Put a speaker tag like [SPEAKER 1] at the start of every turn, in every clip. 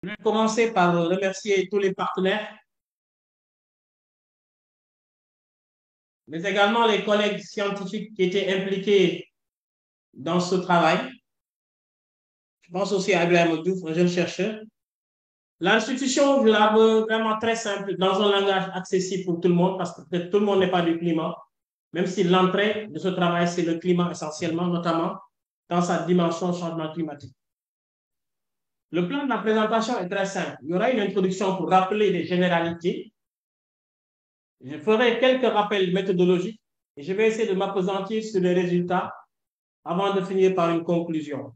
[SPEAKER 1] Je vais commencer par remercier tous les partenaires, mais également les collègues scientifiques qui étaient impliqués dans ce travail. Je pense aussi à Ibrahim Diouf, un jeune chercheur. L'institution, je la veux vraiment très simple, dans un langage accessible pour tout le monde, parce que tout le monde n'est pas du climat, même si l'entrée de ce travail, c'est le climat essentiellement, notamment dans sa dimension changement climatique. Le plan de la présentation est très simple. Il y aura une introduction pour rappeler les généralités. Je ferai quelques rappels méthodologiques et je vais essayer de m'appesantir sur les résultats avant de finir par une conclusion.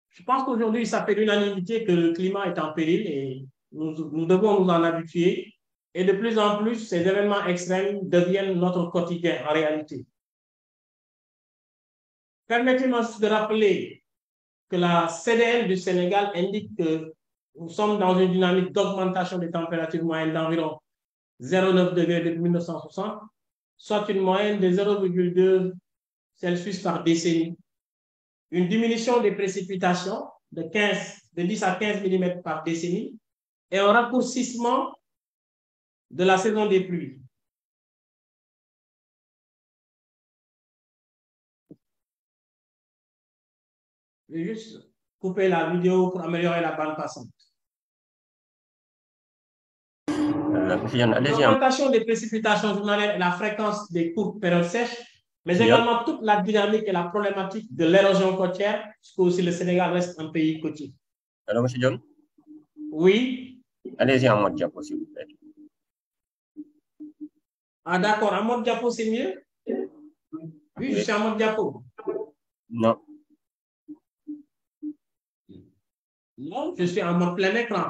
[SPEAKER 1] Je pense qu'aujourd'hui, ça fait l'unanimité que le climat est en péril et nous devons nous en habituer. Et de plus en plus, ces événements extrêmes deviennent notre quotidien en réalité. Permettez-moi juste de rappeler que la CDL du Sénégal indique que nous sommes dans une dynamique d'augmentation des températures moyennes d'environ 0,9 degrés depuis 1960, soit une moyenne de 0,2 Celsius par décennie. Une diminution des précipitations de 10 à 15 mm par décennie et un raccourcissement de la saison des pluies. Je vais juste couper la vidéo pour améliorer la bande passante. L'augmentation des précipitations journalières et la fréquence des courtes périodes sèches, mais également toute la dynamique et la problématique de l'érosion côtière, puisque aussi le Sénégal reste un pays côtier.
[SPEAKER 2] Alors, M. John?
[SPEAKER 1] Oui.
[SPEAKER 2] Allez-y en mode diapo, s'il vous plaît.
[SPEAKER 1] Ah, d'accord. En mode diapo, c'est mieux? Oui, je suis en mode diapo.
[SPEAKER 2] Non.
[SPEAKER 1] Non, je suis en mode plein écran.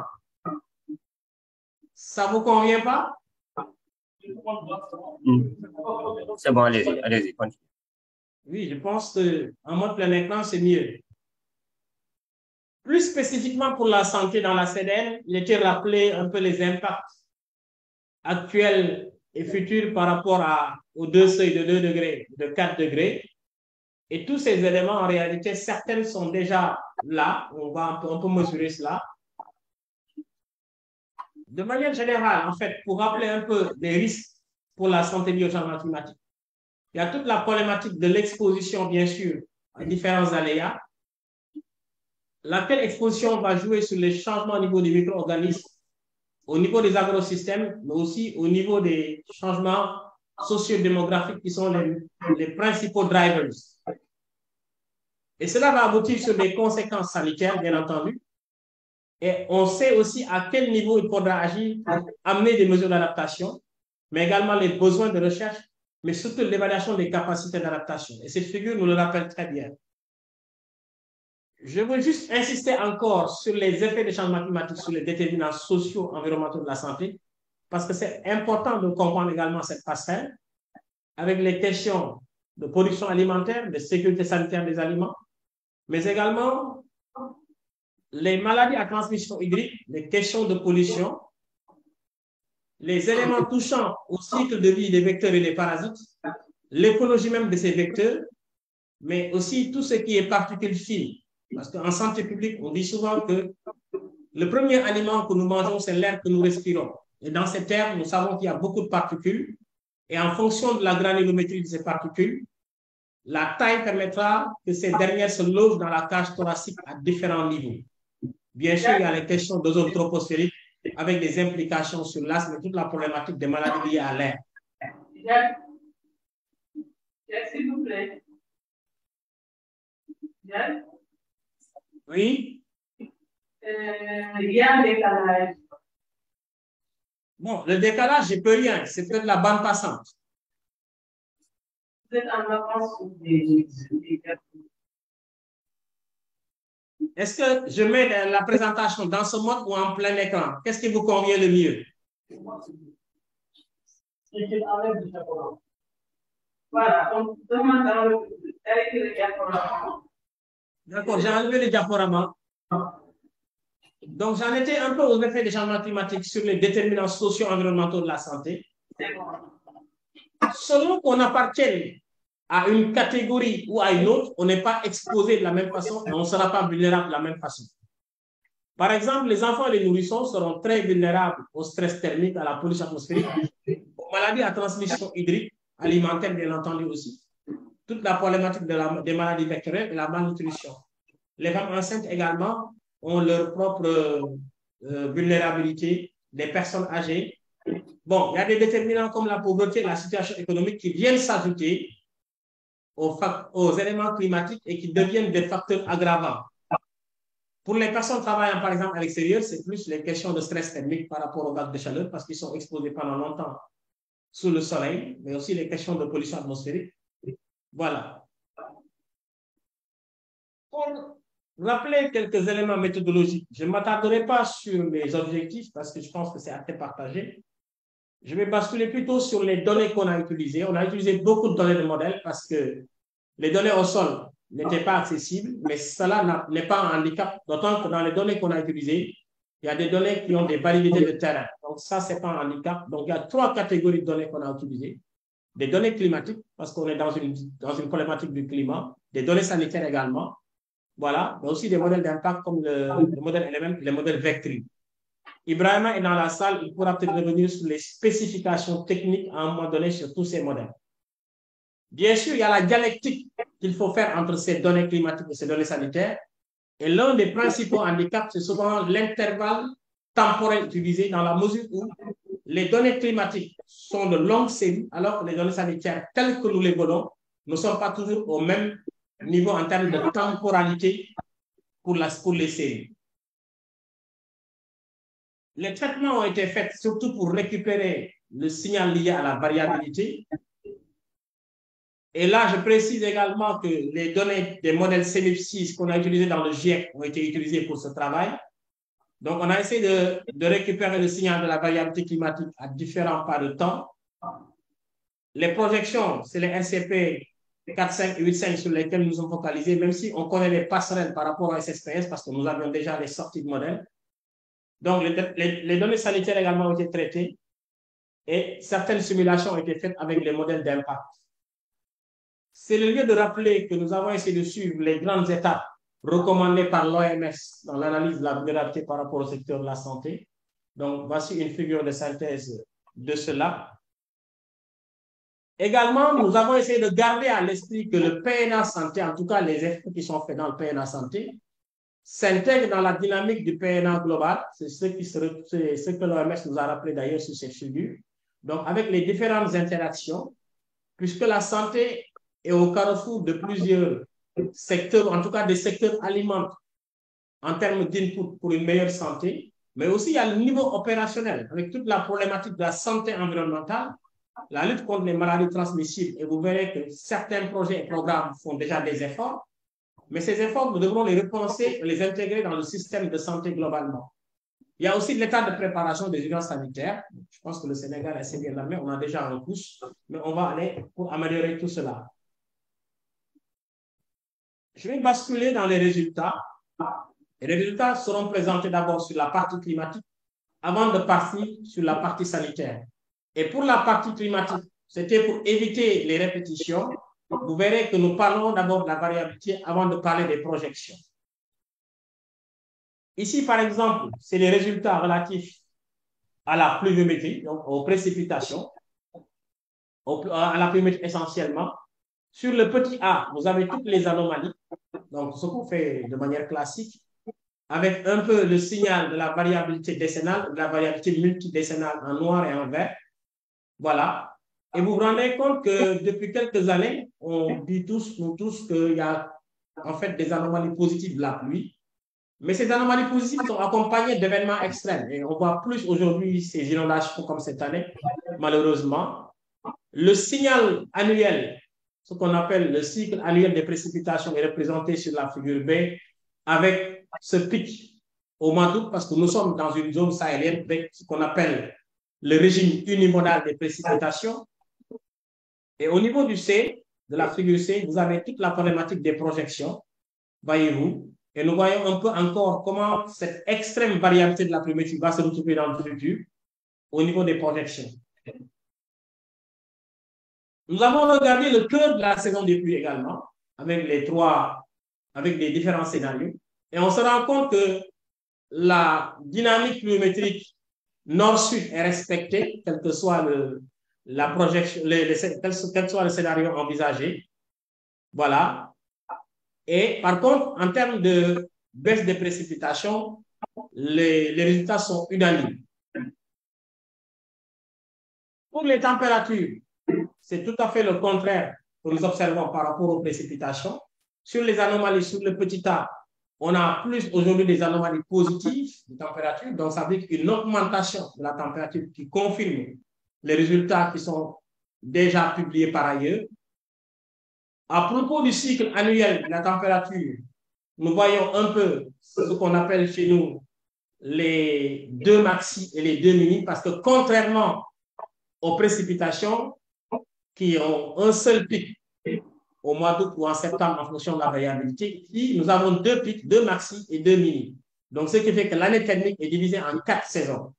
[SPEAKER 1] Ça vous convient pas?
[SPEAKER 2] C'est bon, allez-y, continue.
[SPEAKER 1] Oui, je pense qu'en mode plein écran, c'est mieux. Plus spécifiquement pour la santé dans la CDN, il était rappelé un peu les impacts actuels et futurs par rapport aux deux seuils de 2 degrés, de 4 degrés. Et tous ces éléments, en réalité, certaines sont déjà là. On peut mesurer cela. De manière générale, en fait, pour rappeler un peu les risques pour la santé liée au changement climatique, il y a toute la problématique de l'exposition, bien sûr, à différents aléas. Laquelle exposition va jouer sur les changements au niveau des micro-organismes, au niveau des agrosystèmes, mais aussi au niveau des changements socio-démographiques qui sont les principaux drivers. Et cela va aboutir sur des conséquences sanitaires, bien entendu. Et on sait aussi à quel niveau il faudra agir pour amener des mesures d'adaptation, mais également les besoins de recherche, mais surtout l'évaluation des capacités d'adaptation. Et cette figure nous le rappelle très bien. Je veux juste insister encore sur les effets des changements climatiques sur les déterminants sociaux environnementaux de la santé, parce que c'est important de comprendre également cette passerelle avec les questions de production alimentaire, de sécurité sanitaire des aliments, mais également les maladies à transmission hydrique, les questions de pollution, les éléments touchant au cycle de vie des vecteurs et des parasites, l'écologie même de ces vecteurs, mais aussi tout ce qui est particules fines. Parce qu'en santé publique, on dit souvent que le premier aliment que nous mangeons, c'est l'air que nous respirons. Et dans cet air, nous savons qu'il y a beaucoup de particules. Et en fonction de la granulométrie de ces particules, la taille permettra que ces dernières se logent dans la cage thoracique à différents niveaux. Bien sûr, il y a les questions d'ozone troposphérique avec des implications sur l'asthme et toute la problématique des maladies liées à l'air.
[SPEAKER 3] S'il vous plaît.
[SPEAKER 1] Oui.
[SPEAKER 3] Il y a un décalage.
[SPEAKER 1] Bon, le décalage, je ne peux rien. C'est peut-être la bande passante.
[SPEAKER 3] Vous êtes en avance sur des...
[SPEAKER 1] Est-ce que je mets la présentation dans ce mode ou en plein écran? Qu'est-ce qui vous convient le mieux?
[SPEAKER 3] Voilà, donc demande d'arrêter le diaporama.
[SPEAKER 1] D'accord, j'ai enlevé le diaporama. Donc, j'en étais un peu aux effets des changements climatiques sur les déterminants socio-environnementaux de la santé. Selon qu'on appartienne à une catégorie ou à une autre, on n'est pas exposé de la même façon et on ne sera pas vulnérable de la même façon. Par exemple, les enfants et les nourrissons seront très vulnérables au stress thermique, à la pollution atmosphérique, aux maladies à transmission hydrique, alimentaire, bien entendu aussi. Toute la problématique des maladies vectorielles et la malnutrition. Les femmes enceintes également ont leur propre vulnérabilité, les personnes âgées. Bon, il y a des déterminants comme la pauvreté et la situation économique qui viennent s'ajouter aux éléments climatiques et qui deviennent des facteurs aggravants. Pour les personnes travaillant par exemple à l'extérieur, c'est plus les questions de stress thermique par rapport aux vagues de chaleur parce qu'ils sont exposés pendant longtemps sous le soleil, mais aussi les questions de pollution atmosphérique. Voilà. Pour rappeler quelques éléments méthodologiques, je ne m'attarderai pas sur les objectifs parce que je pense que c'est assez partagé. Je vais basculer plutôt sur les données qu'on a utilisées. On a utilisé beaucoup de données de modèles parce que les données au sol n'étaient pas accessibles, mais cela n'est pas un handicap, d'autant que dans les données qu'on a utilisées, il y a des données qui ont des validités de terrain. Donc ça, ce n'est pas un handicap. Donc il y a 3 catégories de données qu'on a utilisées. Des données climatiques, parce qu'on est dans une problématique du climat, des données sanitaires également, voilà, mais aussi des modèles d'impact comme le modèle LMM et les modèles vectoriels. Ibrahima est dans la salle, il pourra peut-être revenir sur les spécifications techniques à un moment donné sur tous ces modèles. Bien sûr, il y a la dialectique qu'il faut faire entre ces données climatiques et ces données sanitaires. Et l'un des principaux handicaps, c'est souvent l'intervalle temporel utilisé dans la mesure où les données climatiques sont de longues séries, alors que les données sanitaires, telles que nous les voulons, ne sont pas toujours au même niveau en termes de temporalité pour les séries. Les traitements ont été faits surtout pour récupérer le signal lié à la variabilité. Et là, je précise également que les données des modèles CMIP6 qu'on a utilisés dans le GIEC ont été utilisées pour ce travail. Donc, on a essayé de récupérer le signal de la variabilité climatique à différents pas de temps. Les projections, c'est les RCP 4.5 et 8.5 sur lesquels nous sommes focalisés, même si on connaît les passerelles par rapport à SSPS parce que nous avions déjà les sorties de modèles. Donc, les données sanitaires également ont été traitées et certaines simulations ont été faites avec les modèles d'impact. C'est le lieu de rappeler que nous avons essayé de suivre les grandes étapes recommandées par l'OMS dans l'analyse de la vulnérabilité par rapport au secteur de la santé. Donc, voici une figure de synthèse de cela. Également, nous avons essayé de garder à l'esprit que le PNA santé, en tout cas les efforts qui sont faits dans le PNA santé, s'intègrent dans la dynamique du PNA global. C'est ce que l'OMS nous a rappelé d'ailleurs sur cette figure. Donc, avec les différentes interactions, puisque la santé est au carrefour de plusieurs secteurs, en tout cas des secteurs alimentaires, en termes d'input pour une meilleure santé, mais aussi il y a le niveau opérationnel, avec toute la problématique de la santé environnementale, la lutte contre les maladies transmissibles, et vous verrez que certains projets et programmes font déjà des efforts, mais ces efforts, nous devrons les repenser et les intégrer dans le système de santé globalement. Il y a aussi l'état de préparation des urgences sanitaires. Je pense que le Sénégal est assez bien armé, on a déjà un pouce, mais on va aller pour améliorer tout cela. Je vais basculer dans les résultats. Les résultats seront présentés d'abord sur la partie climatique avant de partir sur la partie sanitaire. Et pour la partie climatique, c'était pour éviter les répétitions. Vous verrez que nous parlons d'abord de la variabilité avant de parler des projections. Ici, par exemple, c'est les résultats relatifs à la pluviométrie, donc aux précipitations, à la pluviométrie essentiellement. Sur le petit a, vous avez toutes les anomalies, donc ce qu'on fait de manière classique, avec un peu le signal de la variabilité décennale, de la variabilité multidécennale en noir et en vert. Voilà. Et vous vous rendez compte que depuis quelques années, on dit nous tous qu'il y a en fait des anomalies positives de la pluie. Mais ces anomalies positives sont accompagnées d'événements extrêmes. Et on voit plus aujourd'hui ces inondations comme cette année, malheureusement. Le signal annuel, ce qu'on appelle le cycle annuel des précipitations, est représenté sur la figure B avec ce pic au mois d'août, parce que nous sommes dans une zone sahélienne avec ce qu'on appelle le régime unimodal des précipitations. Et au niveau du C, de la figure C, vous avez toute la problématique des projections, voyez-vous. Et nous voyons un peu encore comment cette extrême variabilité de la pluviométrie va se retrouver dans le futur au niveau des projections. Nous avons regardé le cœur de la saison des pluies également, avec les différents scénarios. Et on se rend compte que la dynamique pluviométrique nord-sud est respectée, quel que soit la projection, quel soit le scénario envisagé. Voilà. Et par contre, en termes de baisse des précipitations, les résultats sont unanimes. Pour les températures, c'est tout à fait le contraire que nous observons par rapport aux précipitations. Sur les anomalies, sur le petit A, on a plus aujourd'hui des anomalies positives de température. Donc, ça veut dire qu'une augmentation de la température qui confirme les résultats qui sont déjà publiés par ailleurs. À propos du cycle annuel de la température, nous voyons un peu ce qu'on appelle chez nous les 2 maxi et les 2 mini, parce que contrairement aux précipitations qui ont un seul pic au mois d'août ou en septembre en fonction de la variabilité, ici, nous avons 2 pics, 2 maxi et 2 mini. Donc, ce qui fait que l'année thermique est divisée en 4 saisons.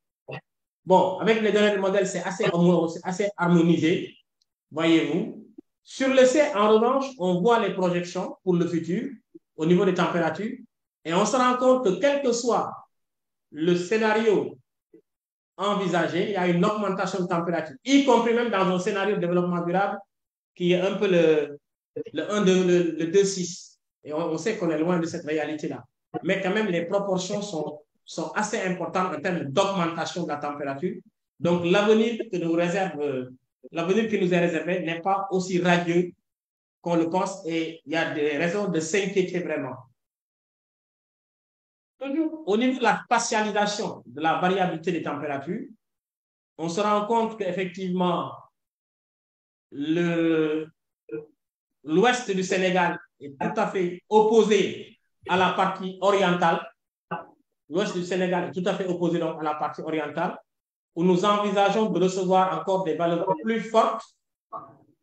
[SPEAKER 1] Bon, avec les données du modèle, c'est assez harmonisé, voyez-vous. Sur le C, en revanche, on voit les projections pour le futur au niveau des températures et on se rend compte que quel que soit le scénario envisagé, il y a une augmentation de température, y compris même dans un scénario de développement durable qui est un peu le 2,6. Et on sait qu'on est loin de cette réalité-là. Mais quand même, les proportions sont assez importantes en termes d'augmentation de la température. Donc, l'avenir qui nous est réservé n'est pas aussi radieux qu'on le pense et il y a des raisons de s'inquiéter vraiment. Toujours au niveau de la spatialisation de la variabilité des températures, on se rend compte qu'effectivement, l'ouest du Sénégal est tout à fait opposé à la partie orientale. L'ouest du Sénégal est tout à fait opposé donc à la partie orientale, où nous envisageons de recevoir encore des valeurs plus fortes,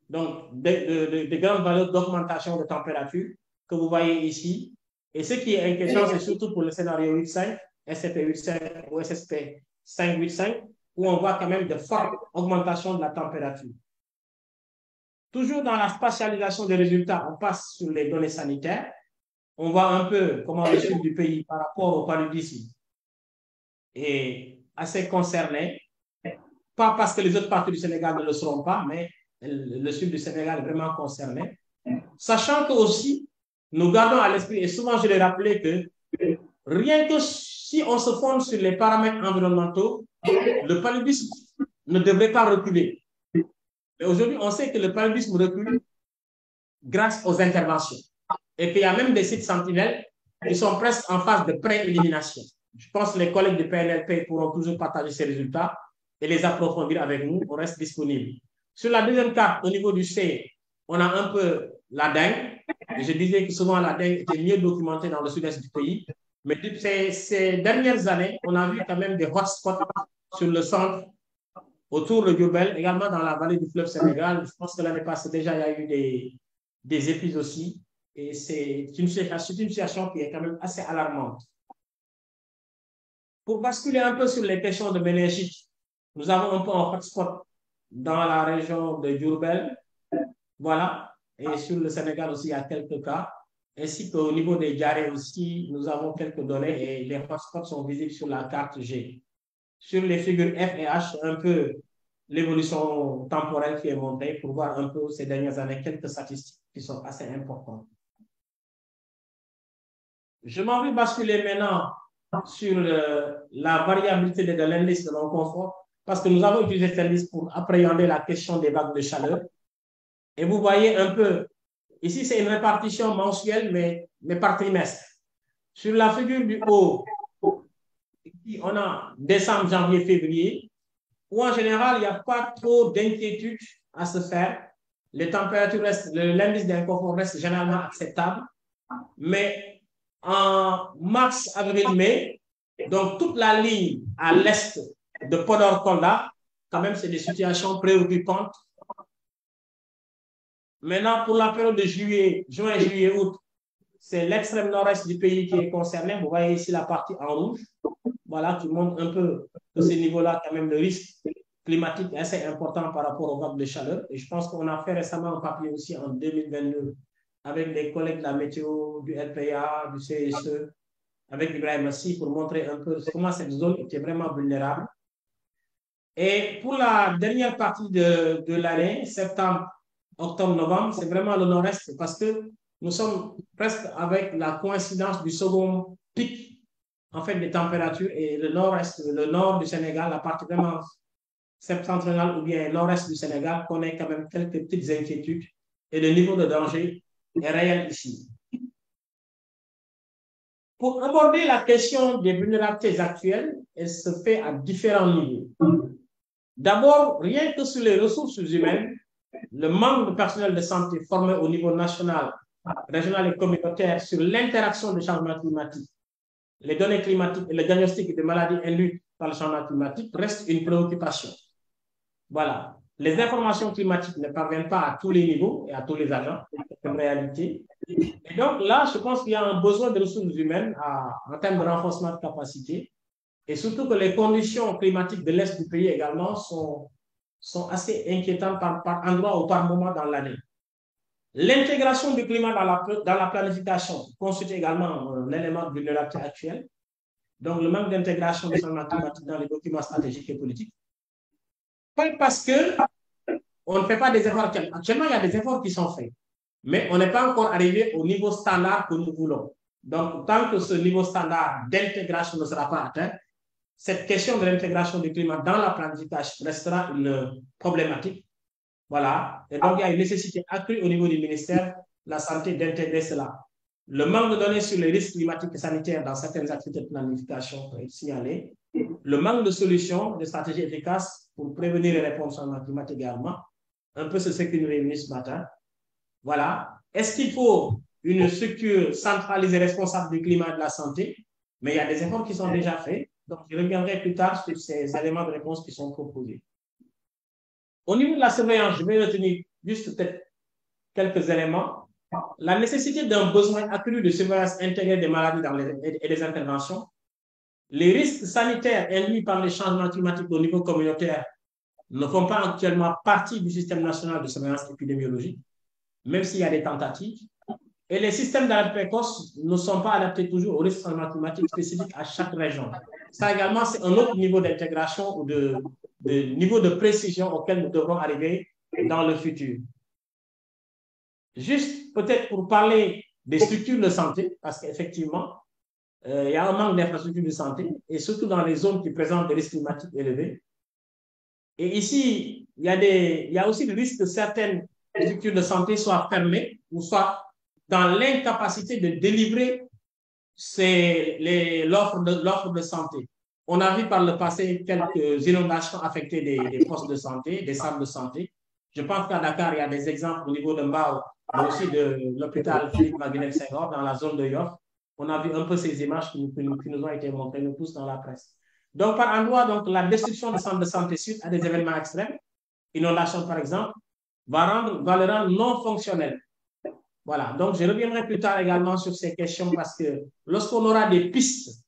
[SPEAKER 1] donc des grandes valeurs d'augmentation de température que vous voyez ici. Et ce qui est inquiétant, c'est surtout pour le scénario 8.5, SCP 8.5 ou SSP 5.8.5, où on voit quand même de fortes augmentations de la température. Toujours dans la spatialisation des résultats, on passe sur les données sanitaires. On voit un peu comment le sud du pays par rapport au paludisme est assez concerné. Pas parce que les autres parties du Sénégal ne le seront pas, mais le sud du Sénégal est vraiment concerné. Sachant que aussi, nous gardons à l'esprit, et souvent je l'ai rappelé, que rien que si on se fonde sur les paramètres environnementaux, le paludisme ne devrait pas reculer. Mais aujourd'hui, on sait que le paludisme recule grâce aux interventions. Et qu'il y a même des sites sentinelles qui sont presque en phase de pré-élimination. Je pense que les collègues du PNLP pourront toujours partager ces résultats et les approfondir avec nous. On reste disponible. Sur la deuxième carte, au niveau du C, on a un peu la dengue. Et je disais que souvent la dengue était mieux documentée dans le sud-est du pays. Mais ces dernières années, on a vu quand même des hotspots sur le centre, autour de Diourbel, également dans la vallée du fleuve Sénégal. Je pense que l'année passée, déjà, il y a eu des épisodes aussi. Et c'est une situation qui est quand même assez alarmante. Pour basculer un peu sur les questions de méningite, nous avons un peu un hotspot dans la région de Diourbel. Voilà. Et sur le Sénégal aussi, il y a quelques cas. Ainsi qu'au niveau des diarrhées aussi, nous avons quelques données et les hotspots sont visibles sur la carte G. Sur les figures F et H, un peu l'évolution temporelle qui est montée pour voir un peu ces dernières années quelques statistiques qui sont assez importantes. Je m'en vais basculer maintenant sur la variabilité de l'indice de non-confort parce que nous avons utilisé cet indice pour appréhender la question des vagues de chaleur. Et vous voyez un peu, ici c'est une répartition mensuelle mais par trimestre. Sur la figure du haut, ici on a décembre, janvier, février, où en général il n'y a pas trop d'inquiétude à se faire. Les températures restent, l'indice d'inconfort reste généralement acceptable, mais en mars, avril, mai, donc toute la ligne à l'est de Podor-Kolda, quand même, c'est des situations préoccupantes. Maintenant, pour la période de juin, juillet, août, c'est l'extrême nord-est du pays qui est concerné. Vous voyez ici la partie en rouge. Voilà, qui montre un peu que ce niveau-là, quand même, le risque climatique est assez important par rapport aux vagues de chaleur. Et je pense qu'on a fait récemment un papier aussi en 2022 avec les collègues de la météo, du LPA, du CSE, avec Ibrahim Assi pour montrer un peu comment cette zone était vraiment vulnérable. Et pour la dernière partie de l'année, septembre, octobre, novembre, c'est vraiment le nord-est parce que nous sommes presque avec la coïncidence du second pic en fait des températures et le nord-est, le nord du Sénégal, la partie vraiment septentrionale ou bien nord-est du Sénégal connaît quand même quelques petites inquiétudes et le niveau de danger est réel ici. Pour aborder la question des vulnérabilités actuelles, elle se fait à différents niveaux. D'abord, rien que sur les ressources humaines, le manque de personnel de santé formé au niveau national, régional et communautaire sur l'interaction des changements climatiques, les données climatiques et le diagnostic des maladies induites par le changement climatique reste une préoccupation. Voilà. Les informations climatiques ne parviennent pas à tous les niveaux et à tous les agents, c'est une réalité. Et donc là, je pense qu'il y a un besoin de ressources humaines en termes de renforcement de capacité et surtout que les conditions climatiques de l'Est du pays également sont assez inquiétantes par endroits ou par moment dans l'année. L'intégration du climat dans la planification constitue également un élément de vulnérabilité actuelle. Donc, le manque d'intégration des changements climatiques dans les documents stratégiques et politiques. Pas parce qu'on ne fait pas des efforts. Actuellement, il y a des efforts qui sont faits, mais on n'est pas encore arrivé au niveau standard que nous voulons. Donc, tant que ce niveau standard d'intégration ne sera pas atteint, cette question de l'intégration du climat dans la planification restera une problématique. Voilà. Et donc, il y a une nécessité accrue au niveau du ministère de la Santé d'intégrer cela. Le manque de données sur les risques climatiques et sanitaires dans certaines activités de planification peut être signalé. Le manque de solutions, de stratégies efficaces pour prévenir et répondre au changement climatique également. Un peu ce qui nous réunit ce matin. Voilà. Est-ce qu'il faut une structure centralisée responsable du climat et de la santé? Mais il y a des efforts qui sont déjà faits. Donc, je reviendrai plus tard sur ces éléments de réponse qui sont proposés. Au niveau de la surveillance, je vais retenir juste peut-être quelques éléments. La nécessité d'un besoin accru de surveillance intégrée des maladies et des interventions. Les risques sanitaires induits par les changements climatiques au niveau communautaire ne font pas actuellement partie du système national de surveillance épidémiologique, même s'il y a des tentatives. Et les systèmes d'alerte précoce ne sont pas adaptés toujours aux risques changements climatiques spécifiques à chaque région. Ça également, c'est un autre niveau d'intégration ou de niveau de précision auquel nous devrons arriver dans le futur. Juste peut-être pour parler des structures de santé, parce qu'effectivement, il y a un manque d'infrastructures de santé, et surtout dans les zones qui présentent des risques climatiques élevés. Et ici, il y a aussi le risque que certaines structures de santé soient fermées ou soient dans l'incapacité de délivrer l'offre de santé. On a vu par le passé quelques inondations affecter des postes de santé, des centres de santé. Je pense qu'à Dakar, il y a des exemples au niveau de Mbao, mais aussi de l'hôpital Philippe Maguilène-Senghor dans la zone de Yoff. On a vu un peu ces images qui nous ont été montrées, nous tous, dans la presse. Donc, par endroit, donc, la destruction des centres de santé suite à des événements extrêmes, inondation par exemple, va le rendre non fonctionnel. Voilà, donc je reviendrai plus tard également sur ces questions parce que lorsqu'on aura des pistes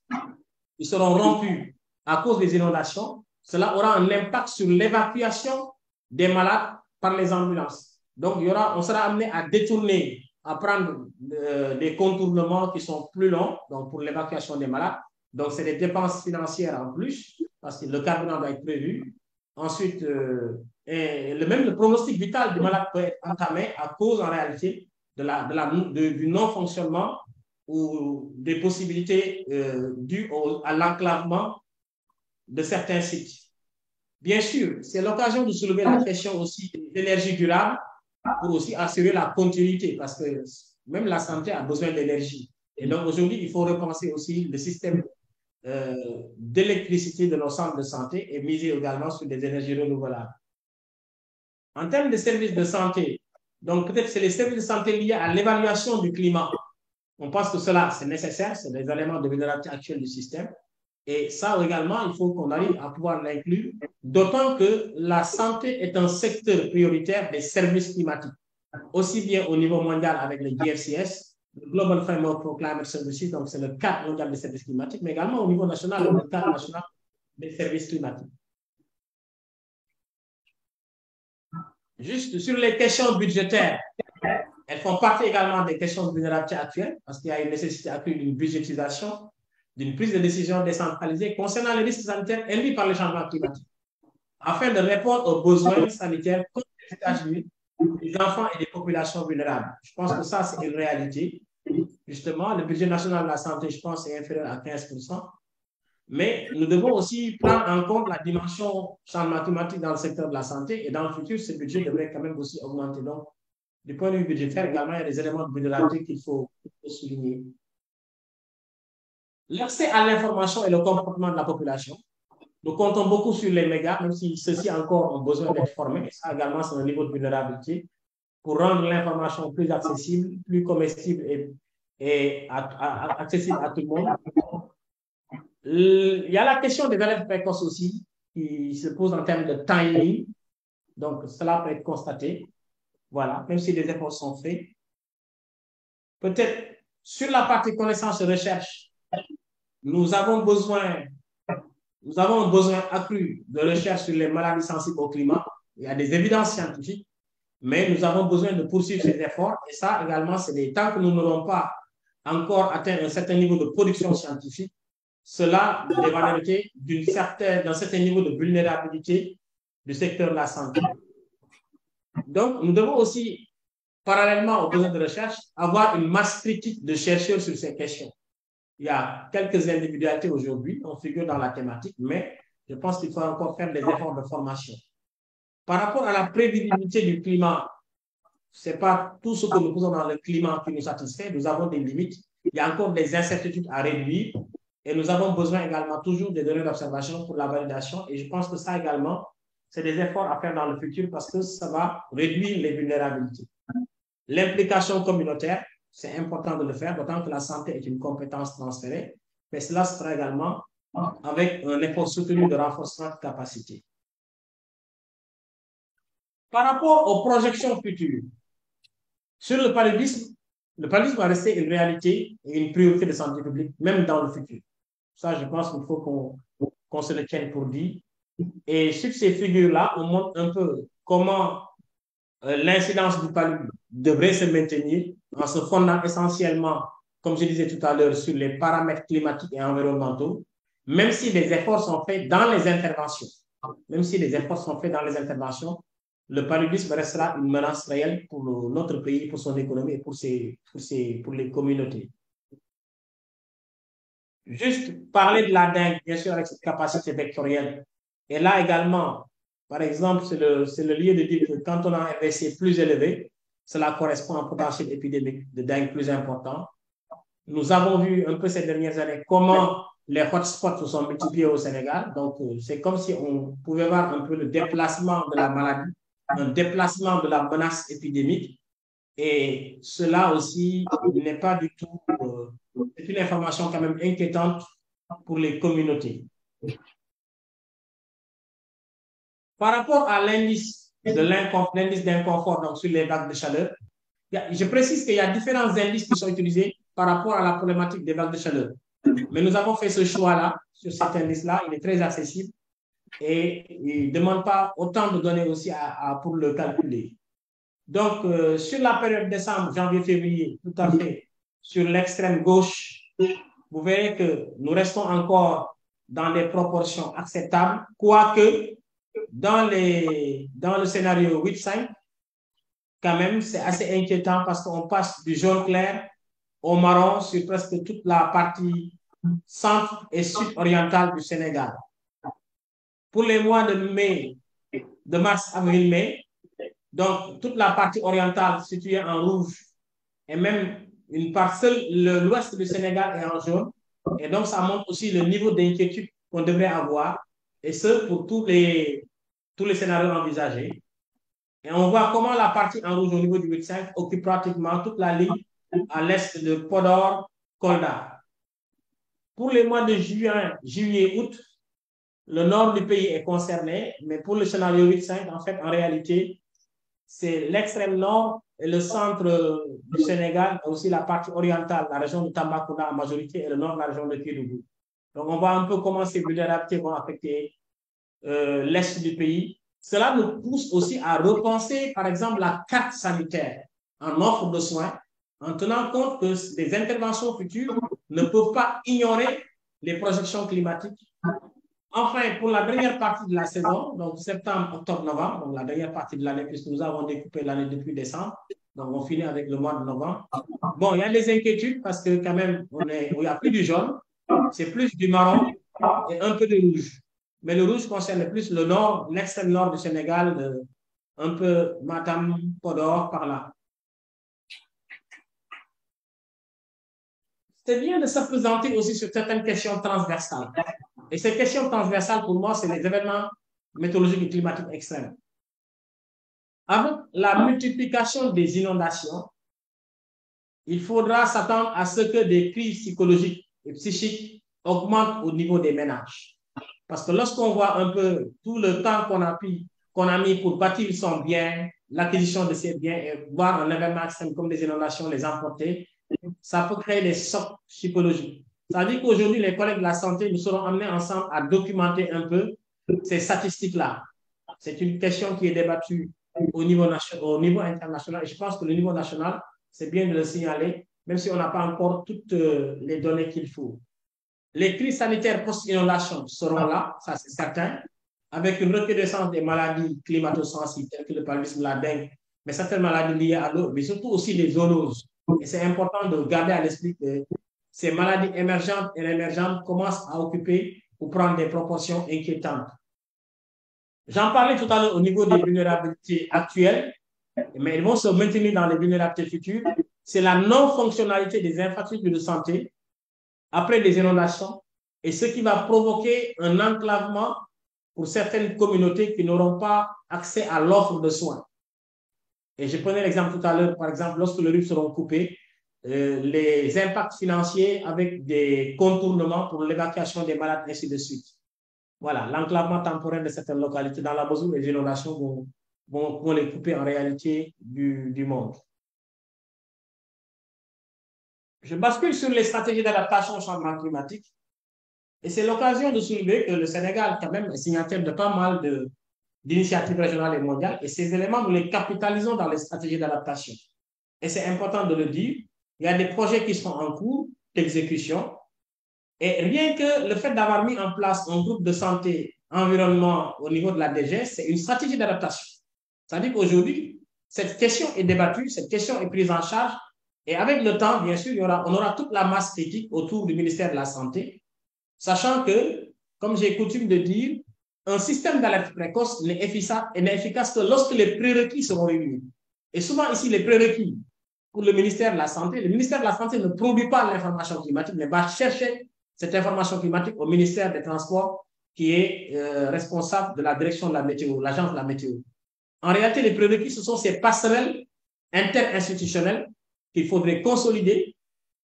[SPEAKER 1] qui seront rompues à cause des inondations, cela aura un impact sur l'évacuation des malades par les ambulances. Donc, on sera amené à détourner, à prendre des contournements qui sont plus longs donc pour l'évacuation des malades. Donc, c'est des dépenses financières en plus parce que le carburant doit être prévu. Ensuite, le pronostic vital du malade peut être entamé à cause en réalité du non-fonctionnement ou des possibilités dues à l'enclavement de certains sites. Bien sûr, c'est l'occasion de soulever la question aussi de l'énergie durable pour aussi assurer la continuité parce que même la santé a besoin d'énergie. Et donc aujourd'hui, il faut repenser aussi le système d'électricité de nos centres de santé et miser également sur des énergies renouvelables. En termes de services de santé, donc peut-être c'est les services de santé liés à l'évaluation du climat. On pense que cela, c'est nécessaire, c'est des éléments de vulnérabilité actuelle du système. Et ça également, il faut qu'on arrive à pouvoir l'inclure, d'autant que la santé est un secteur prioritaire des services climatiques, aussi bien au niveau mondial avec le GFCS, le Global Framework for Climate Services, donc c'est le cadre mondial des services climatiques, mais également au niveau national, le cadre national des services climatiques. Juste sur les questions budgétaires, elles font partie également des questions de vulnérabilité actuelles, parce qu'il y a une nécessité accrue d'une budgétisation d'une prise de décision décentralisée concernant les risques sanitaires induits par le changement climatique, afin de répondre aux besoins sanitaires comme les États-Unis, des enfants et des populations vulnérables. Je pense que ça, c'est une réalité. Justement, le budget national de la santé, je pense, est inférieur à 15%. Mais nous devons aussi prendre en compte la dimension changement climatique dans le secteur de la santé. Et dans le futur, ce budget devrait quand même aussi augmenter. Donc, du point de vue budgétaire, également, il y a des éléments de vulnérabilité qu'il faut souligner. L'accès à l'information et le comportement de la population. Nous comptons beaucoup sur les médias, même si ceux-ci encore ont besoin d'être formés. Et ça également, c'est un niveau de vulnérabilité pour rendre l'information plus accessible, plus comestible et accessible à tout le monde. Il y a la question des élèves précoces aussi qui se pose en termes de timing. Donc, cela peut être constaté. Voilà, même si des efforts sont faits. Peut-être sur la partie connaissance et recherche, nous avons un besoin accru de recherche sur les maladies sensibles au climat. Il y a des évidences scientifiques, mais nous avons besoin de poursuivre ces efforts. Et ça également, c'est tant que nous n'aurons pas encore atteint un certain niveau de production scientifique, cela devra hériter d'un certain niveau de vulnérabilité du secteur de la santé. Donc, nous devons aussi, parallèlement aux besoins de recherche, avoir une masse critique de chercheurs sur ces questions. Il y a quelques individualités aujourd'hui, on figure dans la thématique, mais je pense qu'il faut encore faire des efforts de formation. Par rapport à la prévisibilité du climat, ce n'est pas tout ce que nous faisons dans le climat qui nous satisfait, nous avons des limites, il y a encore des incertitudes à réduire et nous avons besoin également toujours des données d'observation pour la validation et je pense que ça également, c'est des efforts à faire dans le futur parce que ça va réduire les vulnérabilités. L'implication communautaire, c'est important de le faire, d'autant que la santé est une compétence transférée, mais cela se fera également avec un effort soutenu de renforcement de capacité. Par rapport aux projections futures, sur le paludisme va rester une réalité et une priorité de santé publique, même dans le futur. Ça, je pense qu'il faut qu'on se le tienne pour dit. Et sur ces figures-là, on montre un peu comment l'incidence du paludisme devrait se maintenir en se fondant essentiellement, comme je disais tout à l'heure, sur les paramètres climatiques et environnementaux, même si des efforts sont faits dans les interventions. Même si des efforts sont faits dans les interventions, le paludisme restera une menace réelle pour notre pays, pour son économie et pour les communautés. Juste parler de la dengue, bien sûr, avec cette capacité vectorielle. Et là également, par exemple, c'est le lieu de dire que quand on a un MVC plus élevé, cela correspond à un potentiel épidémique de dengue plus important. Nous avons vu un peu ces dernières années comment les hotspots se sont multipliés au Sénégal. Donc, c'est comme si on pouvait voir un peu le déplacement de la maladie, un déplacement de la menace épidémique. Et cela aussi n'est pas du tout... c'est une information quand même inquiétante pour les communautés. Par rapport à l'indice d'inconfort donc sur les vagues de chaleur, je précise qu'il y a différents indices qui sont utilisés par rapport à la problématique des vagues de chaleur. Mais nous avons fait ce choix-là, sur cet indice-là, il est très accessible et il ne demande pas autant de données aussi pour le calculer. Donc, sur la période décembre, janvier, février, tout à fait, sur l'extrême gauche, vous verrez que nous restons encore dans des proportions acceptables, quoique dans le scénario 8-5, quand même, c'est assez inquiétant parce qu'on passe du jaune clair au marron sur presque toute la partie centre et sud-orientale du Sénégal. Pour les mois de mars, avril, mai, donc toute la partie orientale située en rouge et même une partie, l'ouest du Sénégal est en jaune. Et donc, ça montre aussi le niveau d'inquiétude qu'on devrait avoir, et ce, pour tous les scénarios envisagés. Et on voit comment la partie en rouge au niveau du 8-5 occupe pratiquement toute la ligne à l'est de Podor, Kolda. Pour les mois de juillet, août, le nord du pays est concerné, mais pour le scénario 8-5, en fait, en réalité, c'est l'extrême nord et le centre du Sénégal, et aussi la partie orientale, la région de Tambacounda en majorité, et le nord de la région de Kédougou. Donc, on voit un peu comment ces vulnérabilités vont affecter l'est du pays. Cela nous pousse aussi à repenser, par exemple, la carte sanitaire en offre de soins, en tenant compte que les interventions futures ne peuvent pas ignorer les projections climatiques. Enfin, pour la dernière partie de la saison, donc septembre, octobre, novembre, donc la dernière partie de l'année, puisque nous avons découpé l'année depuis décembre, donc on finit avec le mois de novembre. Bon, il y a des inquiétudes parce que quand même, il n'y a plus du jaune, c'est plus du marron et un peu de rouge. Mais le rouge concerne plus le nord, l'extrême nord du Sénégal, un peu Matam, Podor, par là. C'est bien de s'appesantir aussi sur certaines questions transversales. Et ces questions transversales, pour moi, c'est les événements météorologiques et climatiques extrêmes. Avec la multiplication des inondations, il faudra s'attendre à ce que des crises psychologiques et psychiques augmentent au niveau des ménages. Parce que lorsqu'on voit un peu tout le temps qu'on a mis pour bâtir son bien, l'acquisition de ses biens et voir un événement extrême comme des inondations les emporter, ça peut créer des chocs psychologiques. Ça veut dire qu'aujourd'hui, les collègues de la santé, nous serons amenés ensemble à documenter un peu ces statistiques-là. C'est une question qui est débattue au niveau international. Et je pense que le niveau national, c'est bien de le signaler, même si on n'a pas encore toutes les données qu'il faut. Les crises sanitaires post-inondation seront là, ça c'est certain, avec une recrudescence des maladies climato-sensibles telles que le paludisme, la dengue, mais certaines maladies liées à l'eau, mais surtout aussi les zoonoses. Et c'est important de garder à l'esprit que ces maladies émergentes et émergentes commencent à occuper ou prendre des proportions inquiétantes. J'en parlais tout à l'heure au niveau des vulnérabilités actuelles, mais elles vont se maintenir dans les vulnérabilités futures. C'est la non-fonctionnalité des infrastructures de santé après des inondations et ce qui va provoquer un enclavement pour certaines communautés qui n'auront pas accès à l'offre de soins. Et je prenais l'exemple tout à l'heure, par exemple, lorsque les rues seront coupées, les impacts financiers avec des contournements pour l'évacuation des malades, ainsi de suite. Voilà, l'enclavement temporaire de certaines localités dans la mesure où les inondations vont les couper en réalité du monde. Je bascule sur les stratégies d'adaptation au changement climatique. Et c'est l'occasion de soulever que le Sénégal, quand même, est signataire de pas mal d'initiatives régionales et mondiales. Et ces éléments, nous les capitalisons dans les stratégies d'adaptation. Et c'est important de le dire. Il y a des projets qui sont en cours d'exécution. Et rien que le fait d'avoir mis en place un groupe de santé environnement au niveau de la DG, c'est une stratégie d'adaptation. C'est-à-dire qu'aujourd'hui, cette question est débattue, cette question est prise en charge. Et avec le temps, bien sûr, on aura toute la masse critique autour du ministère de la Santé, sachant que, comme j'ai coutume de dire, un système d'alerte précoce n'est efficace que lorsque les prérequis seront réunis. Et souvent ici, les prérequis pour le ministère de la Santé, le ministère de la Santé ne produit pas l'information climatique, mais va chercher cette information climatique au ministère des Transports, qui est responsable de la direction de la météo, l'agence de la météo. En réalité, les prérequis, ce sont ces passerelles interinstitutionnelles qu'il faudrait consolider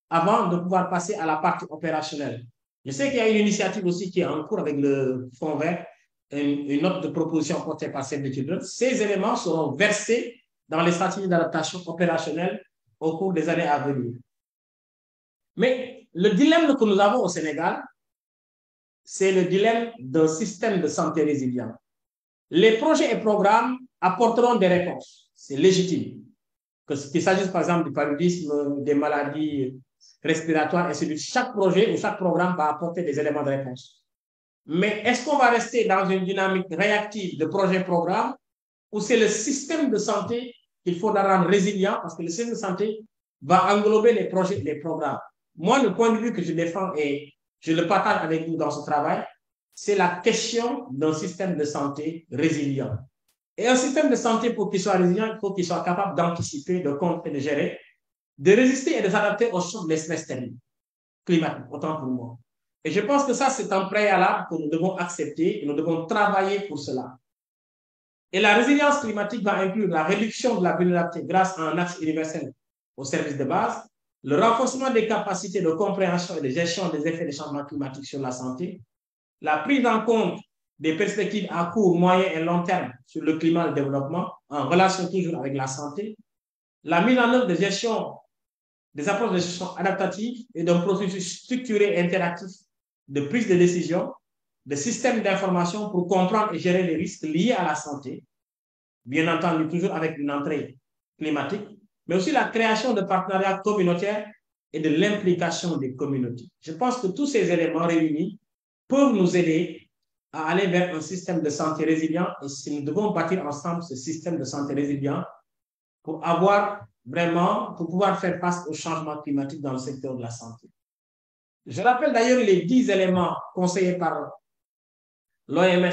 [SPEAKER 1] avant de pouvoir passer à la partie opérationnelle. Je sais qu'il y a une initiative aussi qui est en cours avec le Fonds vert, une note de proposition portée par Save the Children. Ces éléments seront versés dans les stratégies d'adaptation opérationnelle au cours des années à venir. Mais le dilemme que nous avons au Sénégal, c'est le dilemme d'un système de santé résilient. Les projets et programmes apporteront des réponses, c'est légitime. Qu'il s'agisse par exemple du paludisme, des maladies respiratoires, ainsi de suite. Chaque projet ou chaque programme va apporter des éléments de réponse. Mais est-ce qu'on va rester dans une dynamique réactive de projet-programme ou c'est le système de santé qu'il faudra rendre résilient parce que le système de santé va englober les projets et les programmes. Moi, le point de vue que je défends et je le partage avec vous dans ce travail, c'est la question d'un système de santé résilient. Et un système de santé, pour qu'il soit résilient, il faut qu'il soit capable d'anticiper, de contrer, de gérer, de résister et de s'adapter aux chocs des stress thermiques climatiques, autant pour moi. Et je pense que ça, c'est un préalable que nous devons accepter et nous devons travailler pour cela. Et la résilience climatique va inclure la réduction de la vulnérabilité grâce à un axe universel au service de base, le renforcement des capacités de compréhension et de gestion des effets des changements climatiques sur la santé, la prise en compte des perspectives à court, moyen et long terme sur le climat et le développement, en relation toujours avec la santé, la mise en œuvre de gestion, des approches de gestion adaptatives et d'un processus structuré et interactif de prise de décision, de systèmes d'information pour comprendre et gérer les risques liés à la santé, bien entendu toujours avec une entrée climatique, mais aussi la création de partenariats communautaires et de l'implication des communautés. Je pense que tous ces éléments réunis peuvent nous aider à aller vers un système de santé résilient et si nous devons bâtir ensemble ce système de santé résilient pour avoir vraiment, pour pouvoir faire face au changement climatique dans le secteur de la santé. Je rappelle d'ailleurs les 10 éléments conseillés par l'OMS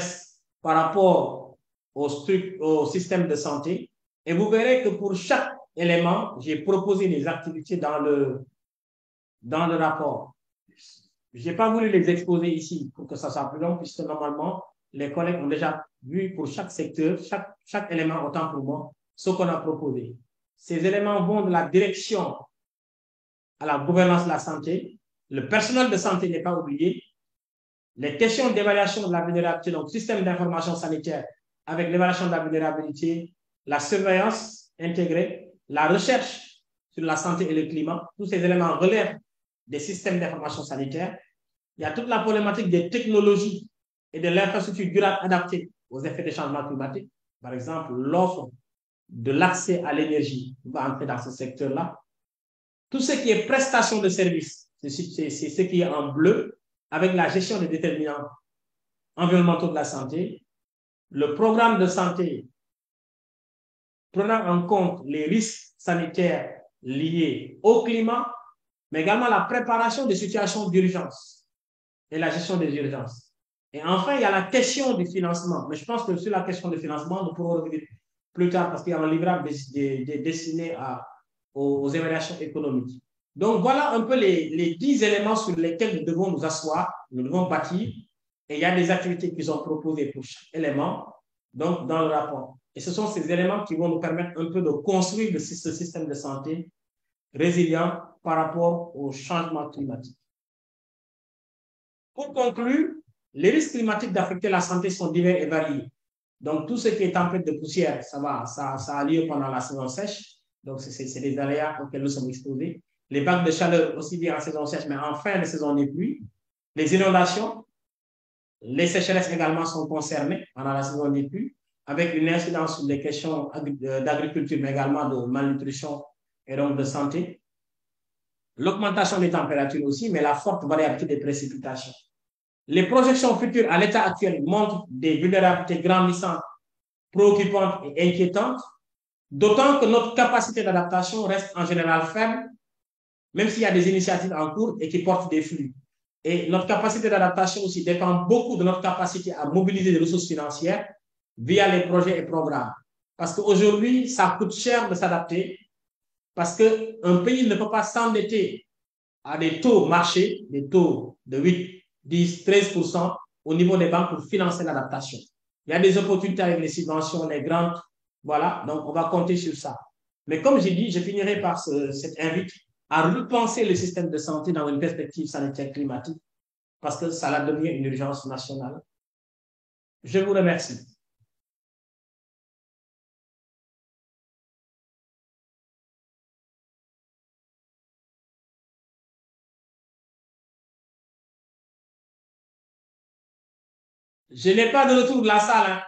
[SPEAKER 1] par rapport au système de santé et vous verrez que pour chaque élément, j'ai proposé des activités dans le rapport. Je n'ai pas voulu les exposer ici pour que ça soit plus long, puisque normalement, les collègues ont déjà vu pour chaque secteur, chaque élément, autant pour moi, ce qu'on a proposé. Ces éléments vont de la direction à la gouvernance de la santé. Le personnel de santé n'est pas oublié. Les questions d'évaluation de la vulnérabilité, donc système d'information sanitaire avec l'évaluation de la vulnérabilité, la surveillance intégrée, la recherche sur la santé et le climat, tous ces éléments relèvent des systèmes d'information sanitaire. Il y a toute la problématique des technologies et de l'infrastructure durable adaptée aux effets des changements climatiques. Par exemple, l'offre de l'accès à l'énergie va entrer dans ce secteur-là. Tout ce qui est prestation de services, c'est ce qui est en bleu, avec la gestion des déterminants environnementaux de la santé. Le programme de santé prenant en compte les risques sanitaires liés au climat, mais également la préparation des situations d'urgence et la gestion des urgences. Et enfin, il y a la question du financement. Mais je pense que sur la question du financement, nous pourrons revenir plus tard parce qu'il y a un livrable destiné aux évaluations économiques. Donc, voilà un peu les 10 éléments sur lesquels nous devons nous asseoir, nous devons bâtir. Et il y a des activités qui sont proposées pour chaque élément donc, dans le rapport. Et ce sont ces éléments qui vont nous permettre un peu de construire ce système de santé résilient par rapport au changement climatique. Pour conclure, les risques climatiques d'affecter la santé sont divers et variés. Donc, tout ce qui est tempête de poussière, ça a lieu pendant la saison sèche. Donc, c'est des aléas auxquels nous sommes exposés. Les vagues de chaleur, aussi bien en saison sèche, mais en fin de saison des pluies. Les inondations, les sécheresses également sont concernées pendant la saison des pluies, avec une incidence sur les questions d'agriculture, mais également de malnutrition et donc de santé. L'augmentation des températures aussi, mais la forte variabilité des précipitations. Les projections futures à l'état actuel montrent des vulnérabilités grandissantes, préoccupantes et inquiétantes, d'autant que notre capacité d'adaptation reste en général faible, même s'il y a des initiatives en cours et qui portent des flux. Et notre capacité d'adaptation aussi dépend beaucoup de notre capacité à mobiliser des ressources financières via les projets et programmes. Parce qu'aujourd'hui, ça coûte cher de s'adapter, parce qu'un pays ne peut pas s'endetter à des taux marché, des taux de 8, 10, 13% au niveau des banques pour financer l'adaptation. Il y a des opportunités avec les subventions, les grandes, voilà, donc on va compter sur ça. Mais comme j'ai dit, je finirai par cette invite à repenser le système de santé dans une perspective sanitaire climatique, parce que ça devient une urgence nationale. Je vous remercie. Je n'ai pas de retour de la salle. Hein.